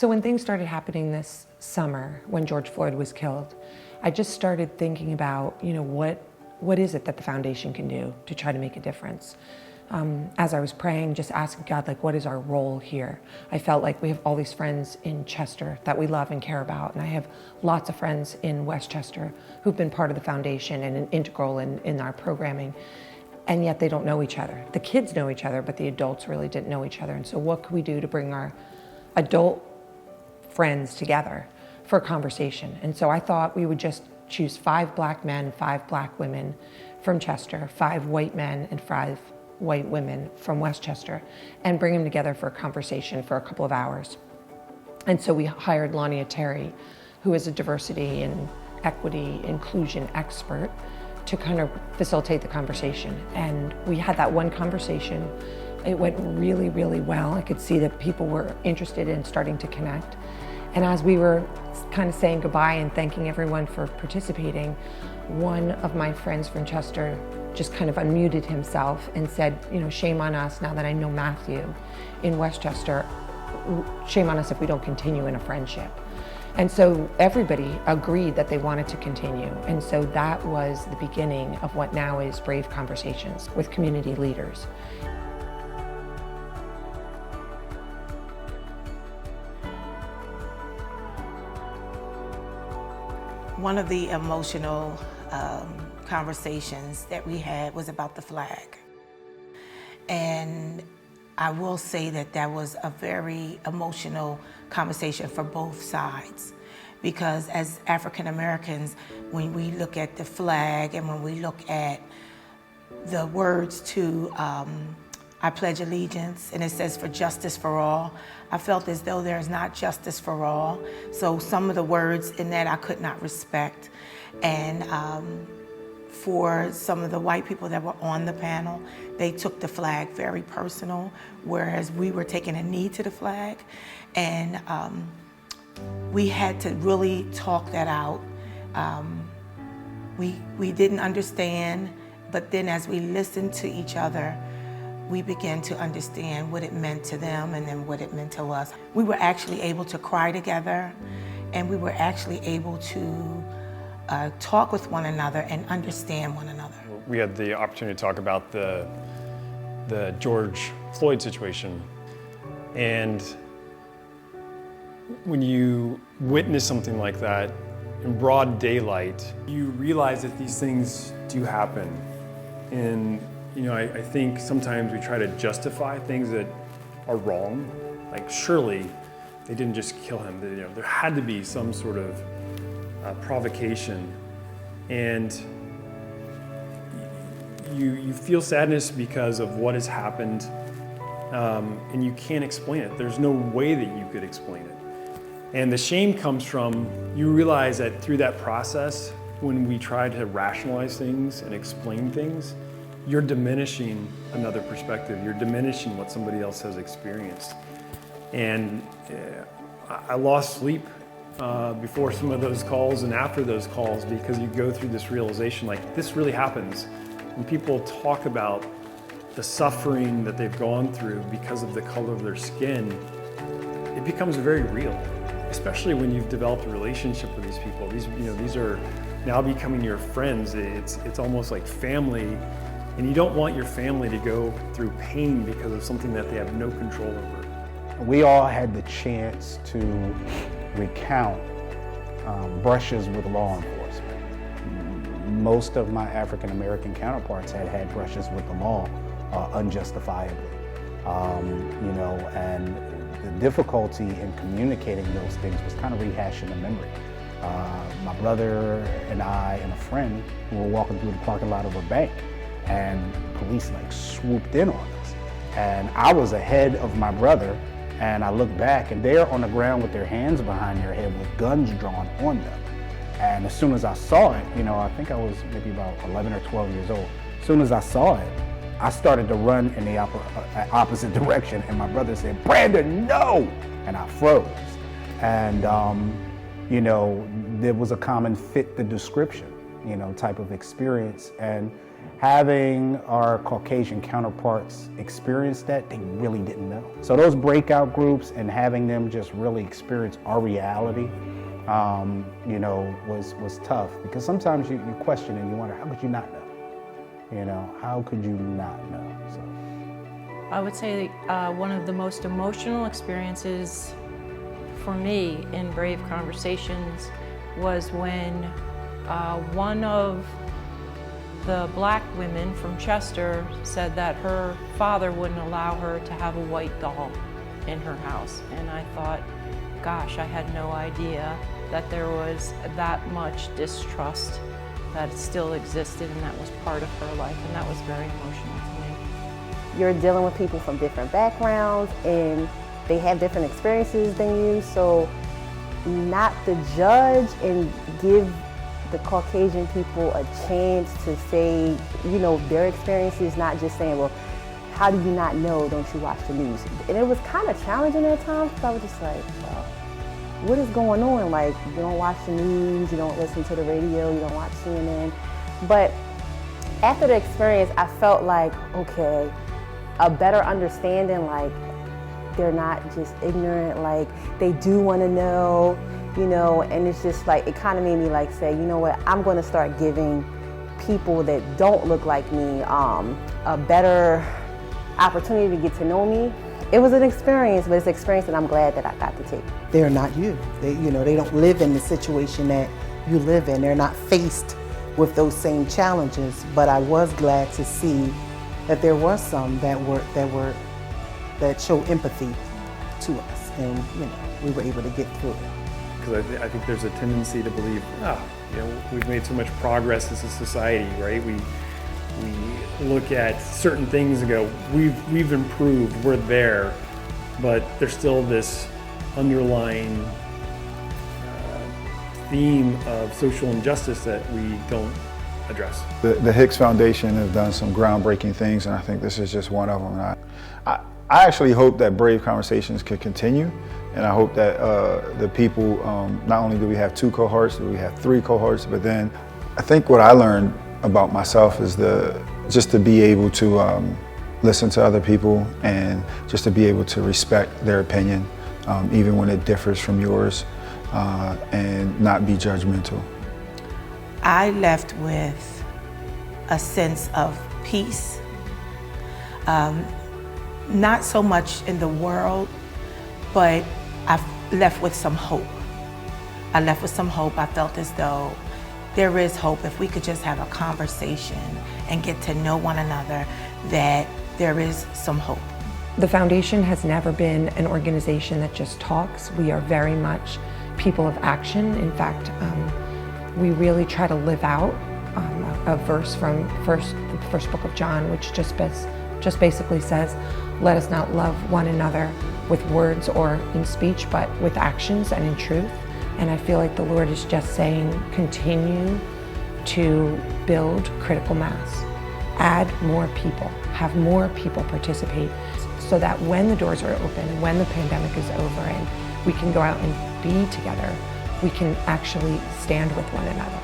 So when things started happening this summer, when George Floyd was killed, I just started thinking about, what is it that the foundation can do to try to make a difference? As I was praying, just asking God, what is our role here? I felt like we have all these friends in Chester that we love and care about, and I have lots of friends in Westchester who've been part of the foundation and integral in our programming, and yet they don't know each other. The kids know each other, but the adults really didn't know each other, and so what could we do to bring our adult friends together for a conversation? And so I thought we would just choose 5 black men, 5 black women from Chester, 5 white men and 5 white women from Westchester, and bring them together for a conversation for a couple of hours. And so we hired Lania Terry, who is a diversity and equity inclusion expert, to kind of facilitate the conversation. And we had that one conversation. It went really, really well. I could see that people were interested in starting to connect. And as we were kind of saying goodbye and thanking everyone for participating, one of my friends from Chester just kind of unmuted himself and said, shame on us now that I know Matthew in Westchester, shame on us if we don't continue in a friendship. And so everybody agreed that they wanted to continue. And so that was the beginning of what now is Brave Conversations with community leaders. One of the emotional conversations that we had was about the flag. And I will say that was a very emotional conversation for both sides. Because as African Americans, when we look at the flag and when we look at the words to I pledge allegiance, and it says for justice for all, I felt as though there is not justice for all. So some of the words in that I could not respect. And for some of the white people that were on the panel, they took the flag very personal, whereas we were taking a knee to the flag. And we had to really talk that out. We didn't understand, but then as we listened to each other, we began to understand what it meant to them and then what it meant to us. We were actually able to cry together, and we were actually able to talk with one another and understand one another. We had the opportunity to talk about the George Floyd situation. And when you witness something like that in broad daylight, you realize that these things do happen. And I think sometimes we try to justify things that are wrong. Like, surely they didn't just kill him. There had to be some sort of provocation. And you feel sadness because of what has happened, and you can't explain it. There's no way that you could explain it. And the shame comes from, you realize that through that process, when we try to rationalize things and explain things, you're diminishing another perspective. You're diminishing what somebody else has experienced. And I lost sleep before some of those calls and after those calls, because you go through this realization, this really happens. When people talk about the suffering that they've gone through because of the color of their skin, it becomes very real, especially when you've developed a relationship with these people. These are now becoming your friends. It's almost like family. And you don't want your family to go through pain because of something that they have no control over. We all had the chance to recount brushes with law enforcement. Most of my African American counterparts had brushes with the law unjustifiably. And the difficulty in communicating those things was kind of rehashing the memory. My brother and I and a friend were walking through the parking lot of a bank, and police swooped in on us. And I was ahead of my brother, and I looked back, and they're on the ground with their hands behind their head with guns drawn on them. And as soon as I saw it, I think I was maybe about 11 or 12 years old. As soon as I saw it, I started to run in the opposite direction, and my brother said, "Brandon, no!" And I froze. And there was a common fit the description, type of experience. And having our Caucasian counterparts experience that, they really didn't know. So those breakout groups and having them just really experience our reality, you know, was tough, because sometimes you question and you wonder, how could you not know? You know, how could you not know? So I would say one of the most emotional experiences for me in Brave Conversations was when one of the black women from Chester said that her father wouldn't allow her to have a white doll in her house. And I thought, gosh, I had no idea that there was that much distrust that still existed and that was part of her life, and that was very emotional to me. You're dealing with people from different backgrounds and they have different experiences than you, so not to judge and give the Caucasian people a chance to say, you know, their experiences, not just saying, well, how do you not know? Don't you watch the news? And it was kind of challenging at times, because I was just like, well, what is going on? Like, you don't watch the news, you don't listen to the radio, you don't watch CNN. But after the experience, I felt like, okay, a better understanding, like, they're not just ignorant, like, they do want to know, you know, and it's just like, it kind of made me like say, you know what, I'm going to start giving people that don't look like me a better opportunity to get to know me. It was an experience, but it's an experience that I'm glad that I got to take. They're not you. They, you know, they don't live in the situation that you live in. They're not faced with those same challenges. But I was glad to see that there was some that show empathy to us, and you know, we were able to get through it. Because I think there's a tendency to believe, you know, we've made so much progress as a society, right? We look at certain things and go, we've improved, we're there, but there's still this underlying theme of social injustice that we don't address. The Hicks Foundation has done some groundbreaking things, and I think this is just one of them. I actually hope that Brave Conversations could continue, and I hope that the people, not only do we have 2 cohorts, but we have 3 cohorts, but then I think what I learned about myself is just to be able to listen to other people, and just to be able to respect their opinion, even when it differs from yours, and not be judgmental. I left with a sense of peace, not so much in the world, but I left with some hope. I left with some hope. I felt as though there is hope if we could just have a conversation and get to know one another, that there is some hope. The foundation has never been an organization that just talks. We are very much people of action. In fact, we really try to live out a verse from the first book of John, which just basically says, let us not love one another with words or in speech, but with actions and in truth. And I feel like the Lord is just saying, continue to build critical mass, add more people, have more people participate, so that when the doors are open, when the pandemic is over and we can go out and be together, we can actually stand with one another.